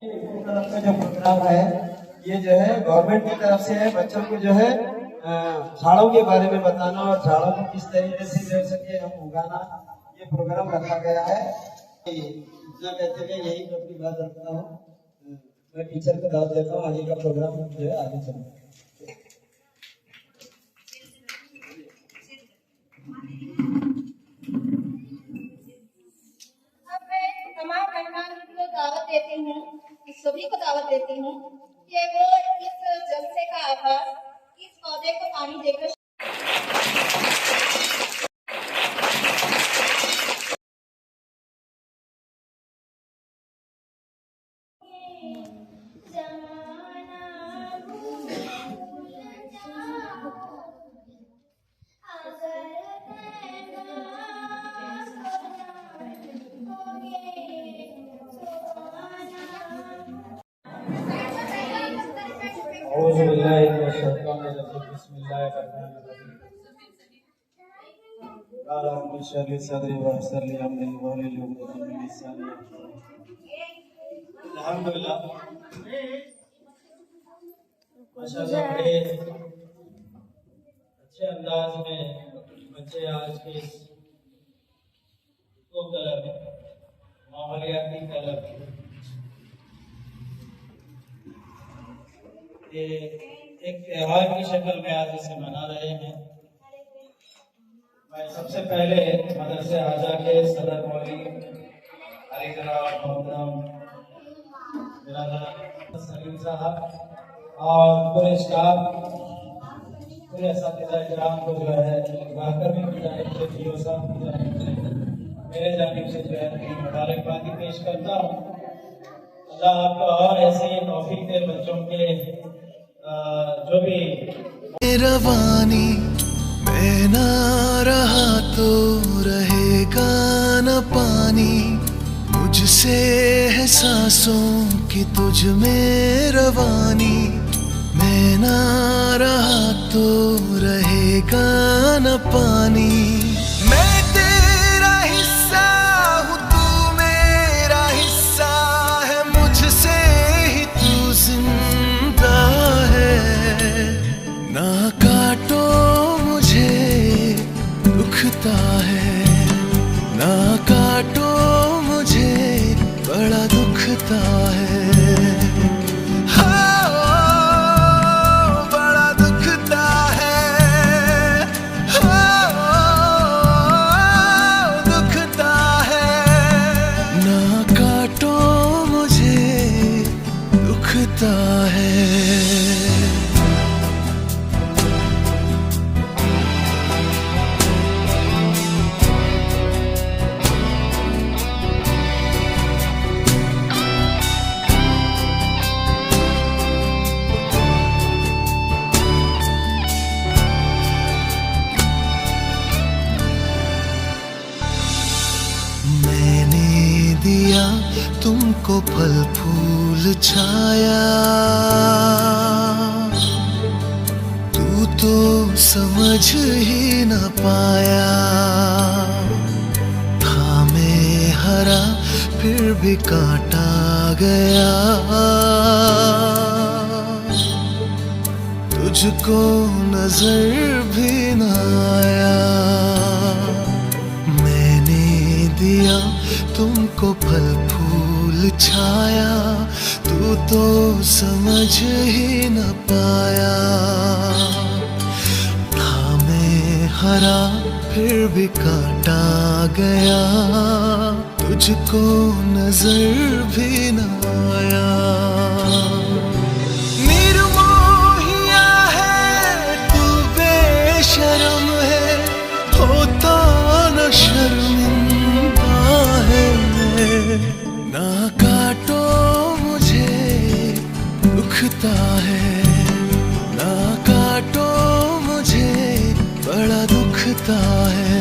तरफ का जो प्रोग्राम है ये जो है गवर्नमेंट की तरफ से है। बच्चों को जो है झाड़ों के बारे में बताना और झाड़ों को किस तरीके से ले सके हम उगाना, ये प्रोग्राम रखा गया है। इतना कहते हुए यही मैं अपनी बात रखता हूँ। मैं टीचर को दावत देता हूँ, आगे का प्रोग्राम जो है आगे चलता है। देती हूँ, सभी को दावत देती हूँ कि वो इस जलसे का आगाज इस पौधे को पानी देकर माशाअल्लाह बड़े अच्छे अंदाज में बच्चे आज के क्लब माहौलियाती क्लब ये एक त्योहार की शक्ल में आज इसे मना रहे हैं। मैं सबसे पहले मदरसे आजा के सदर मौलवी मोहतरम सलीम साहब और पूरे स्टाफ, पूरे असातिज़ा इकराम को जो है वाकई की जानिब से जियो साहब की जानिब से मेरे जानिब से जो है मुबारकबादी पेश करता हूँ। अल्लाह आपको और ऐसे तौफीक दे बच्चों के जो भी रवानी मैं ना रहा तो रहेगा न पानी, मुझसे है सांसों की तुझ में रवानी, मैं ना रहा तो रहेगा न पानी। मैं तेरा हिस्सा हूँ, तू मेरा हिस्सा है, मुझसे ही तू जिंदा है। ना काटो मुझे दुखता है, ना काटो मुझे बड़ा दुखता है। बड़ा दुखता है, दुखता है। ना काटो मुझे दुखता है। दिया तुमको फल फूल छाया, तू तो समझ ही न पाया। था मैं हरा फिर भी काटा गया, तुझको नजर भी न आया। मैंने दिया तुमको फल फूल छाया, तू तो समझ ही न पाया। था मैं हरा फिर भी काटा गया, तुझको नजर भी न आया। निर्मोहिया है तू, बेशरम है, होता न शर्मिंदा है। ना काटो मुझे दुखता है, ना काटो मुझे बड़ा दुखता है।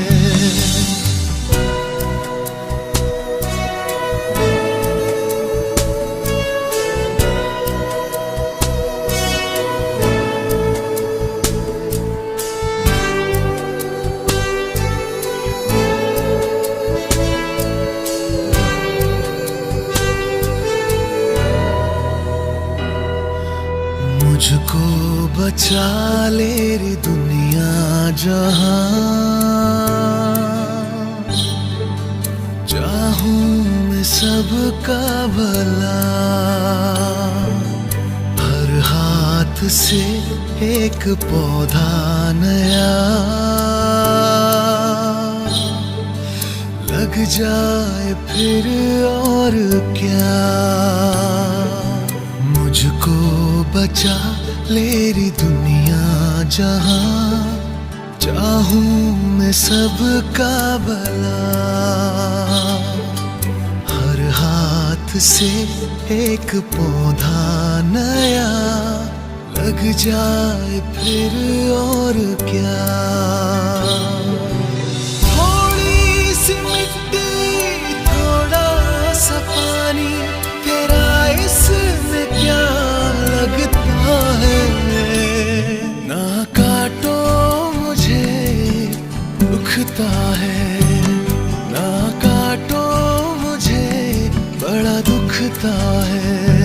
मुझको बचा ले रे दुनिया जहां, चाहूं मैं सबका भला, हर हाथ से एक पौधा नया लग जाए फिर और क्या। मुझको बचा ले री दुनिया जहां, चाहूं मैं सबका भला, हर हाथ से एक पौधा नया लग जाए फिर और क्या। थोड़ी सी मिट्टी थोड़ा सा पानी, तेरा इसमें क्या लगता है। ना काटो मुझे दुखता है, ना काटो मुझे बड़ा दुखता है।